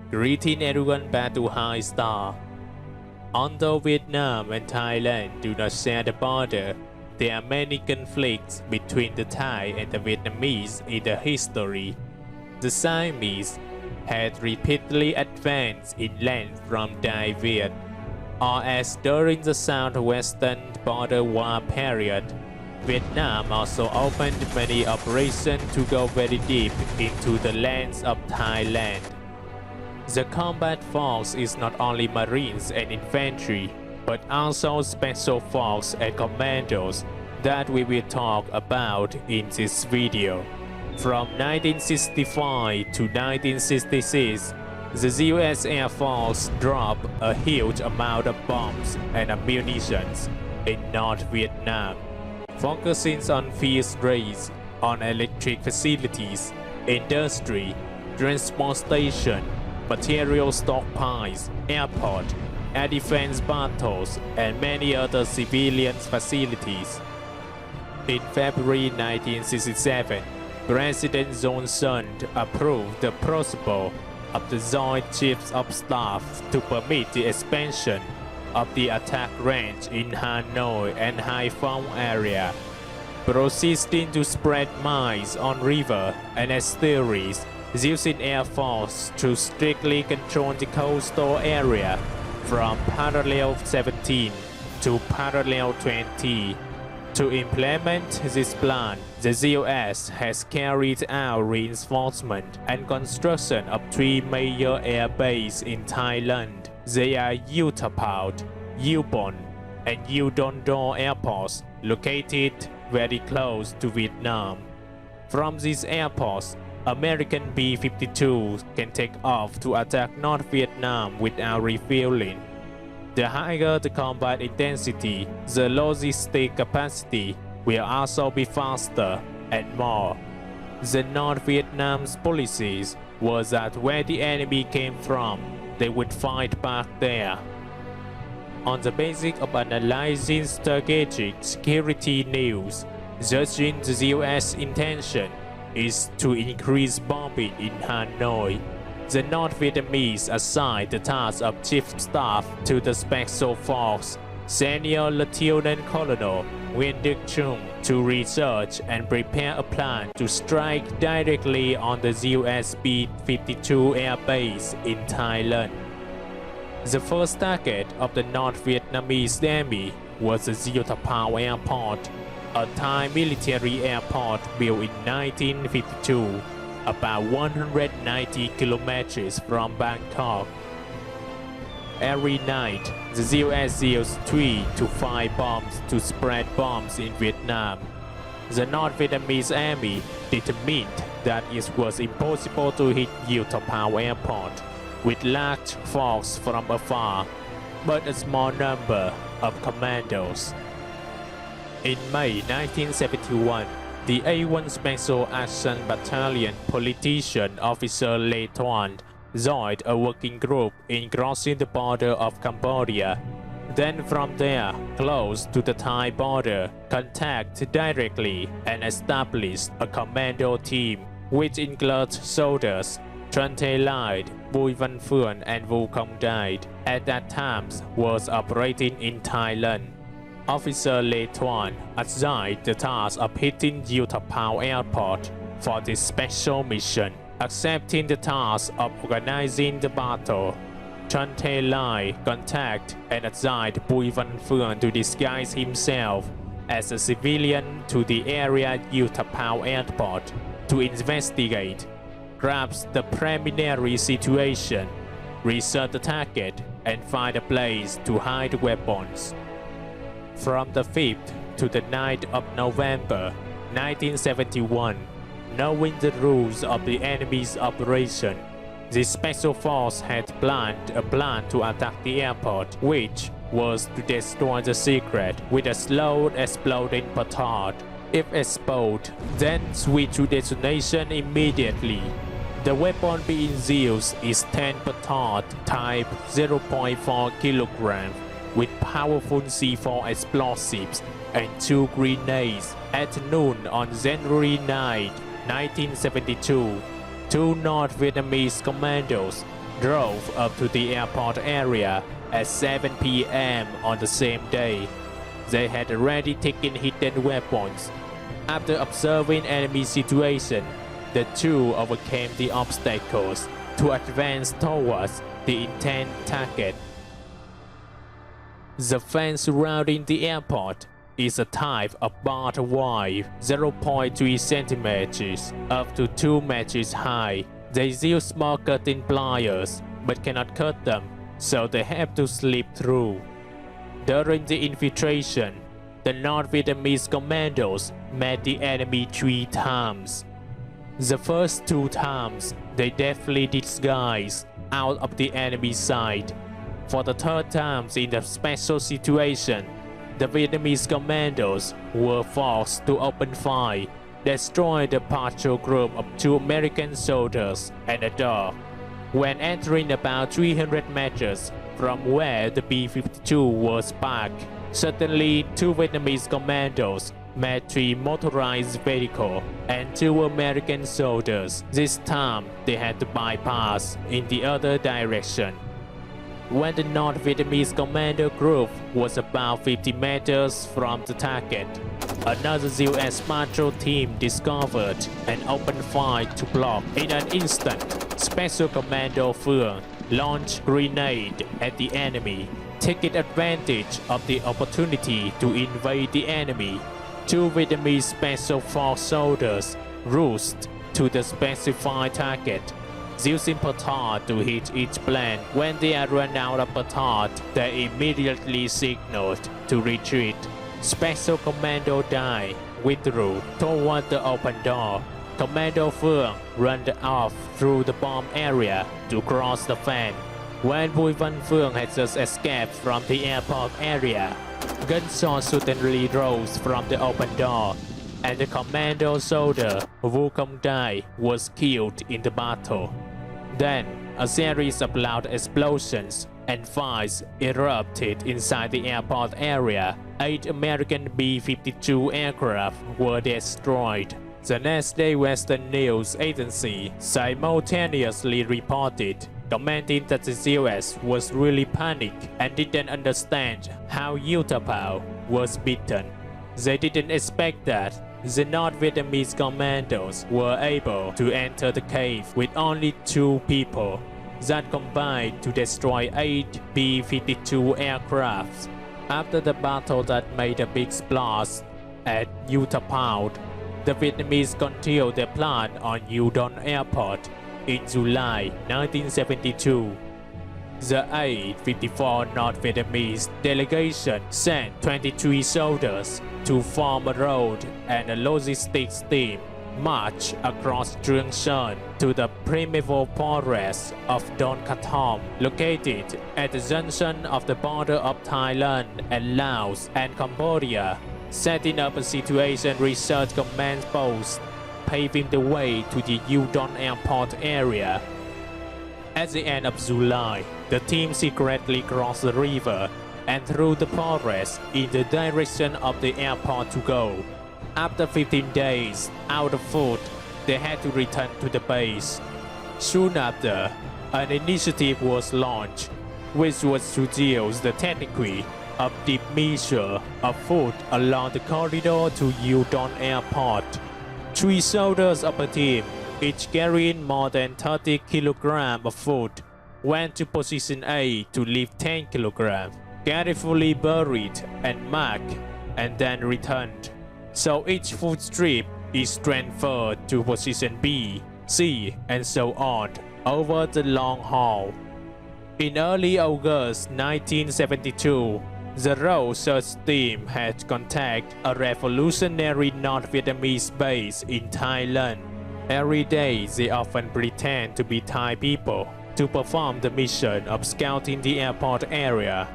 Greeting everyone back to High Star. Although Vietnam and Thailand do not share the border, there are many conflicts between the Thai and the Vietnamese in the history. The Siamese had repeatedly advanced inland from Dai Viet, or as during the southwestern border war period, Vietnam also opened many operations to go very deep into the lands of Thailand. The combat force is not only Marines and infantry, but also special force and commandos that we will talk about in this video. From 1965 to 1966, the US Air Force dropped a huge amount of bombs and ammunition in North Vietnam, focusing on field raids on electric facilities, industry, transport station, material stockpiles, airport, air defense battles, and many other civilian facilities. In February 1967, President Johnson approved the principle of the Joint Chiefs of Staff to permit the expansion of the attack range in Hanoi and Haiphong area, proceeding to spread mines on river and estuaries, using Air Force to strictly control the coastal area from parallel 17 to parallel 20. To implement this plan, the U.S. has carried out reinforcement and construction of 3 major air bases in Thailand. They are Utapao, Ubon, and Udon airports located very close to Vietnam. From these airports, American B52 can take off to attack North Vietnam without refueling. The higher the combat intensity, the logistic capacity will also be faster and more. The North Vietnam's policies was that where the enemy came from, they would fight back there. On the basis of analyzing strategic security news, judging the US intention is to increase bombing in Hanoi, the North Vietnamese assigned the task of Chief Staff to the Special Force, Senior Lieutenant Colonel Nguyen Duc Chung, to research and prepare a plan to strike directly on the US B52 air base in Thailand. The first target of the North Vietnamese army was the Utapao Airport, a Thai military airport built in 1952, about 190 kilometers from Bangkok. Every night, the US used 3 to 5 bombs to spread bombs in Vietnam. The North Vietnamese army determined that it was impossible to hit Utapao Airport with large force from afar, but a small number of commandos. In May 1971, the A1 Special Action Battalion politician officer Lê Thuan joined a working group in crossing the border of Cambodia. Then from there, close to the Thai border, contact directly and established a commando team which includes soldiers Trần THAILAND, Bùi Văn Phượng, and Vu Công Dai. At that time was operating in Thailand. Officer Lê Thuan assigned the task of hitting Utapao Airport for this special mission, accepting the task of organizing the battle. Trần THAILAND contacted and assigned Bùi Văn Phượng to disguise himself as a civilian to the area Utapao Airport to investigate, grasp the preliminary situation, research the target, and find a place to hide weapons. From the 5th to the 9th of November 1971, knowing the rules of the enemy's operation, the Special Force had planned a plan to attack the airport, which was to destroy the secret with a slow exploding petard. If exploded, then switch to detonation immediately. The weapon being used is 10 petard type 0.4 kg with powerful C4 explosives and 2 grenades. At noon on January 9, 1972, 2 North Vietnamese commandos drove up to the airport area at 7 p.m. on the same day. They had already taken hidden weapons. After observing enemy situation, the two overcame the obstacles to advance towards the intent target. The fence surrounding the airport is a type of barbed wire 0.3 centimeters up to 2 meters high. They use small cutting pliers but cannot cut them, so they have to slip through. During the infiltration, the North Vietnamese commandos met the enemy 3 times. The first 2 times, they deftly disguised out of the enemy sight. For the 3rd time in the special situation, the Vietnamese commandos were forced to open fire, destroy the patrol group of 2 American soldiers and a dog. When entering about 300 meters from where the B52 was parked, suddenly 2 Vietnamese commandos met 3 motorized vehicles and 2 American soldiers. This time, they had to bypass in the other direction. When the North Vietnamese commando group was about 50 meters from the target, another U.S. patrol team discovered and opened fire to block. In an instant, Special Commando Phương launched grenade at the enemy, taking advantage of the opportunity to invade the enemy. 2 Vietnamese Special Force soldiers rushed to the specified target, using petard to hit each plane. When they had run out of petard, they immediately signaled to retreat. Special Commando Dai withdrew toward the open door. Commando Phương ran off through the bomb area to cross the fence. When Bùi Văn Phương had just escaped from the airport area, gunshots suddenly rose from the open door, and the commando soldier Vu Công Dai was killed in the battle. Then, a series of loud explosions and fires erupted inside the airport area. 8 American B52 aircraft were destroyed. The next day, Western news agency simultaneously reported, commenting that the US was really panicked and didn't understand how Utapao was beaten. They didn't expect that the North Vietnamese commandos were able to enter the cave with only 2 people that combined to destroy 8 B-52 aircrafts. After the battle that made a big splash at Utapao, the Vietnamese continued their plan on U Don Airport in July 1972. The 854 North Vietnamese delegation sent 23 soldiers to form a road and a logistics team march across Trường Sơn to the primeval forest of Don Kathom, located at the junction of the border of Thailand and Laos and Cambodia, setting up a situation research command post, paving the way to the U Don Airport area. At the end of July, the team secretly crossed the river and through the forest in the direction of the airport to go. After 15 days out of food, they had to return to the base. Soon after, an initiative was launched, which was to use the technique of deep measure of food along the corridor to U Don Airport. 3 soldiers of a team, each carrying more than 30 kilograms of food, went to position A to lift 10 kilograms, carefully buried and marked, and then returned. So each food strip is transferred to position B, C, and so on over the long haul. In early August 1972, the road search team had contacted a revolutionary North Vietnamese base in Thailand. Every day, they often pretend to be Thai people to perform the mission of scouting the airport area.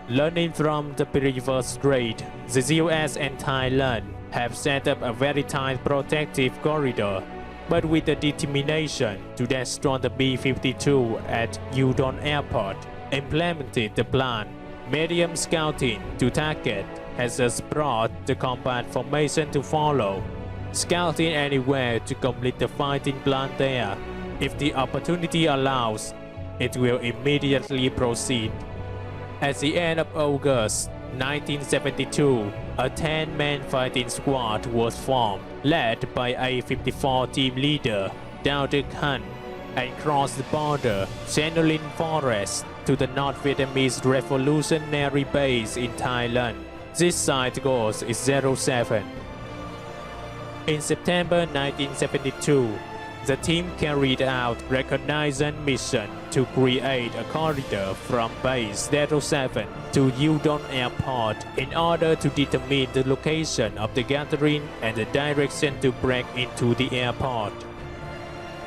Learning from the previous raid, the US and Thailand have set up a very tight protective corridor, but with the determination to destroy the B-52 at U Don Airport, implemented the plan. Medium scouting to target has just brought the combat formation to follow. Scouting anywhere to complete the fighting plan there. If the opportunity allows, it will immediately proceed. At the end of August 1972, a 10-man fighting squad was formed, led by A54 team leader Dr. Khan, and crossed the border, channeling forest to the North Vietnamese Revolutionary Base in Thailand. This site goes is 07. In September 1972, the team carried out reconnaissance mission to create a corridor from base 07 to Udon Airport in order to determine the location of the gathering and the direction to break into the airport.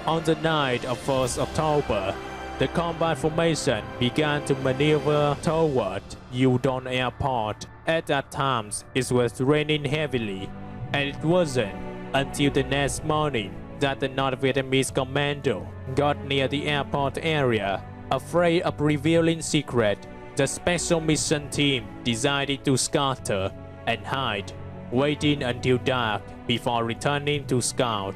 On the night of 1st October, the combat formation began to maneuver toward Udon Airport. At that time, it was raining heavily, and it wasn't until the next morning that the North Vietnamese commando got near the airport area. Afraid of revealing secret, the special mission team decided to scatter and hide, waiting until dark before returning to scout.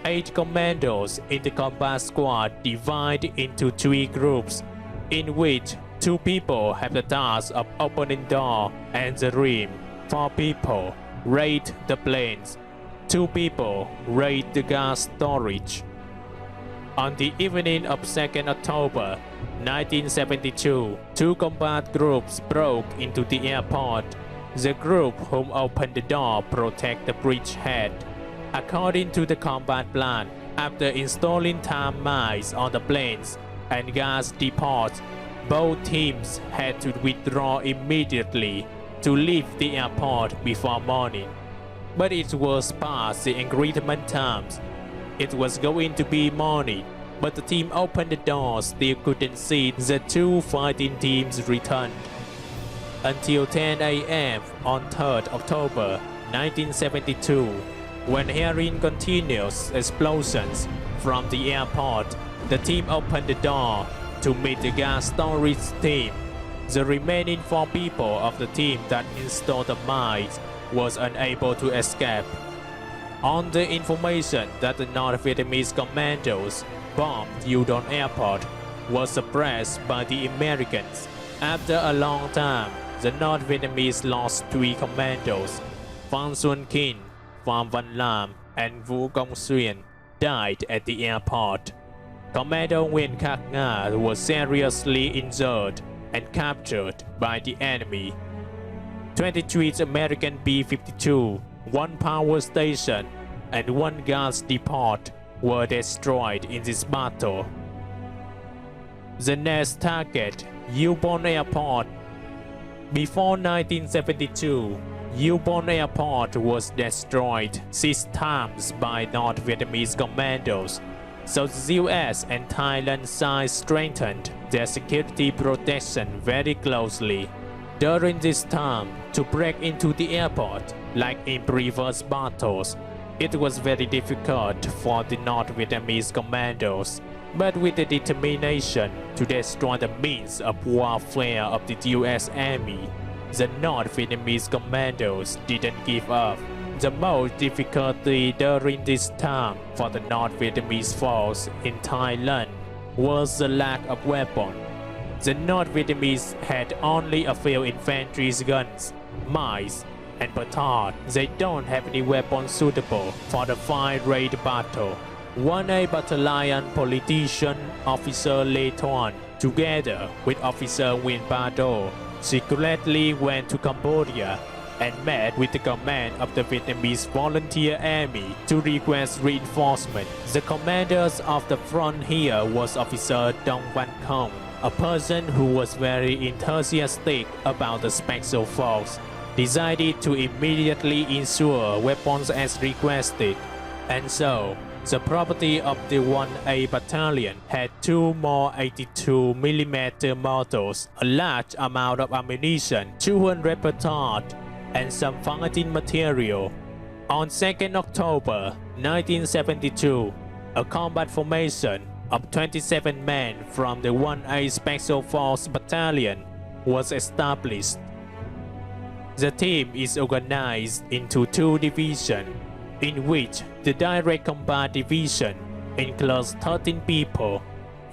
8 commandos in the combat squad divided into 3 groups, in which 2 people have the task of opening door and the rim. 4 people raid the planes. 2 people raid the gas storage. On the evening of 2nd October 1972, 2 combat groups broke into the airport. The group whom opened the door protect the bridgehead. According to the combat plan, after installing time mines on the planes and gas depots, both teams had to withdraw immediately to leave the airport before morning. But it was past the agreement times. It was going to be morning, but the team opened the doors still couldn't see the 2 fighting teams return. Until 10 a.m. on 3rd October 1972, when hearing continuous explosions from the airport, the team opened the door to meet the gas storage team. The remaining 4 people of the team that installed the mines was unable to escape. On the information that the North Vietnamese commandos bombed Udon Airport was suppressed by the Americans. After a long time, the North Vietnamese lost 3 commandos. Phan Xuân Kinh, Pham Van Lam, and Vu Công Xuyên died at the airport. Commando Nguyen Khắc Nga was seriously injured and captured by the enemy. 23 American B52, 1 power station, and 1 gas depot were destroyed in this battle. The next target, Ubon Airport. Before 1972, Ubon Airport was destroyed 6 times by North Vietnamese commandos, so the US and Thailand sides strengthened their security protection very closely. During this time, to break into the airport, like in previous battles, it was very difficult for the North Vietnamese commandos. But with the determination to destroy the means of warfare of the US Army, the North Vietnamese commandos didn't give up. The most difficulty during this time for the North Vietnamese force in Thailand was the lack of weapons. The North Vietnamese had only a few infantry guns, mines, and baton. They don't have any weapons suitable for the 5-raid battle. One A battalion politician officer Lê Thuan, together with officer Nguyen Ba Do, secretly went to Cambodia and met with the command of the Vietnamese Volunteer Army to request reinforcement. The commanders of the front here was Officer Dong Van Khong, a person who was very enthusiastic about the special force, decided to immediately ensure weapons as requested, and so the property of the 1A battalion had 2 more 82mm mortars, a large amount of ammunition, 200 petards, and some fighting material. On 2nd October 1972, a combat formation of 27 men from the 1A Special Force Battalion was established. The team is organized into 2 divisions, in which the Direct Combat Division includes 13 people,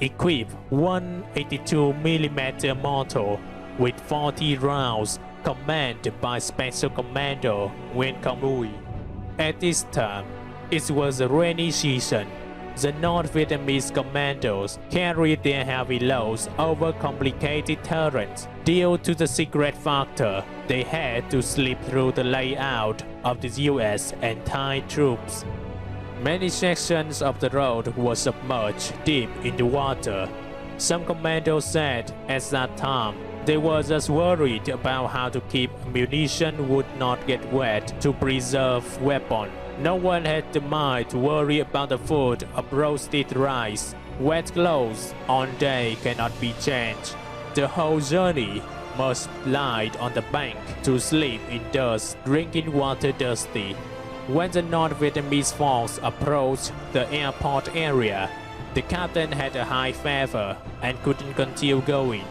equipped 182mm mortar with 40 rounds, commanded by Special Commando Nguyen Khong Lui. At this time, it was a rainy season. The North Vietnamese commandos carried their heavy loads over complicated terrains. Due to the secret factor, they had to slip through the layout of the US and Thai troops. Many sections of the road were submerged deep in the water. Some commandos said at that time they were just worried about how to keep ammunition would not get wet to preserve weapons. No one had the mind to worry about the food of roasted rice. Wet clothes on day cannot be changed. The whole journey must lie on the bank to sleep in dust, drinking water thirsty. When the North Vietnamese force approached the airport area, the captain had a high fever and couldn't continue going.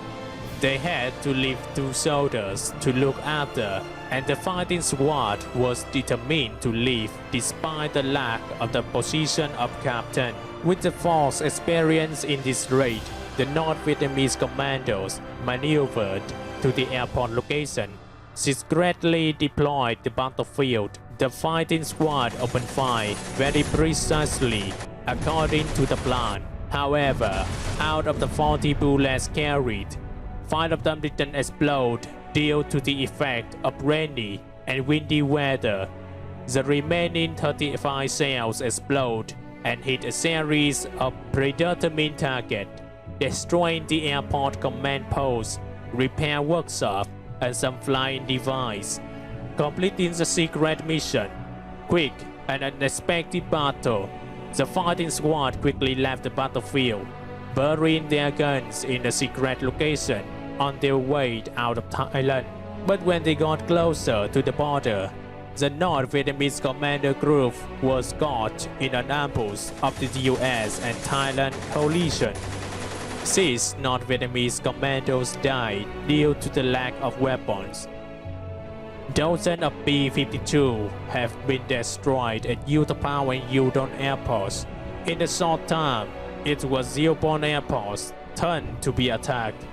They had to leave 2 soldiers to look after, and the fighting squad was determined to leave despite the lack of the position of captain. With the force experience in this raid, the North Vietnamese commandos maneuvered to the airport location. Secretly deployed the battlefield, the fighting squad opened fire very precisely according to the plan. However, out of the 40 bullets carried, 5 of them didn't explode due to the effect of rainy and windy weather. The remaining 35 shells explode and hit a series of predetermined targets, destroying the airport command post, repair workshop, and some flying device. Completing the secret mission, quick and unexpected battle, the fighting squad quickly left the battlefield, burying their guns in a secret location on their way out of Thailand. But when they got closer to the border, the North Vietnamese commander group was caught in an ambush of the US and Thailand coalition. 6 North Vietnamese commandos died due to the lack of weapons. Dozens of B52 have been destroyed at Utapao and Udon airports. In a short time, it was Zeopon airports turned to be attacked.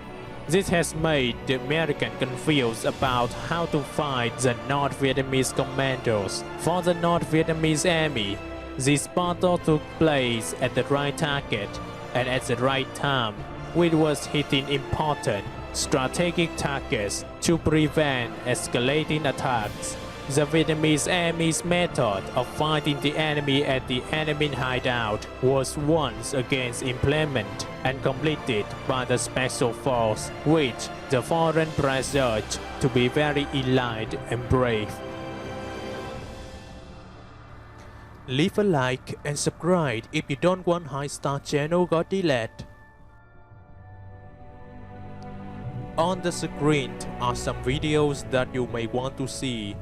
This has made the Americans confused about how to fight the North Vietnamese commandos. For the North Vietnamese army, this battle took place at the right target and at the right time, which was hitting important strategic targets to prevent escalating attacks. The Vietnamese army's method of fighting the enemy at the enemy hideout was once again implemented and completed by the Special Force, which the foreign press judged to be very elite and brave. Leave a like and subscribe if you don't want High Star channel got deleted. On the screen are some videos that you may want to see.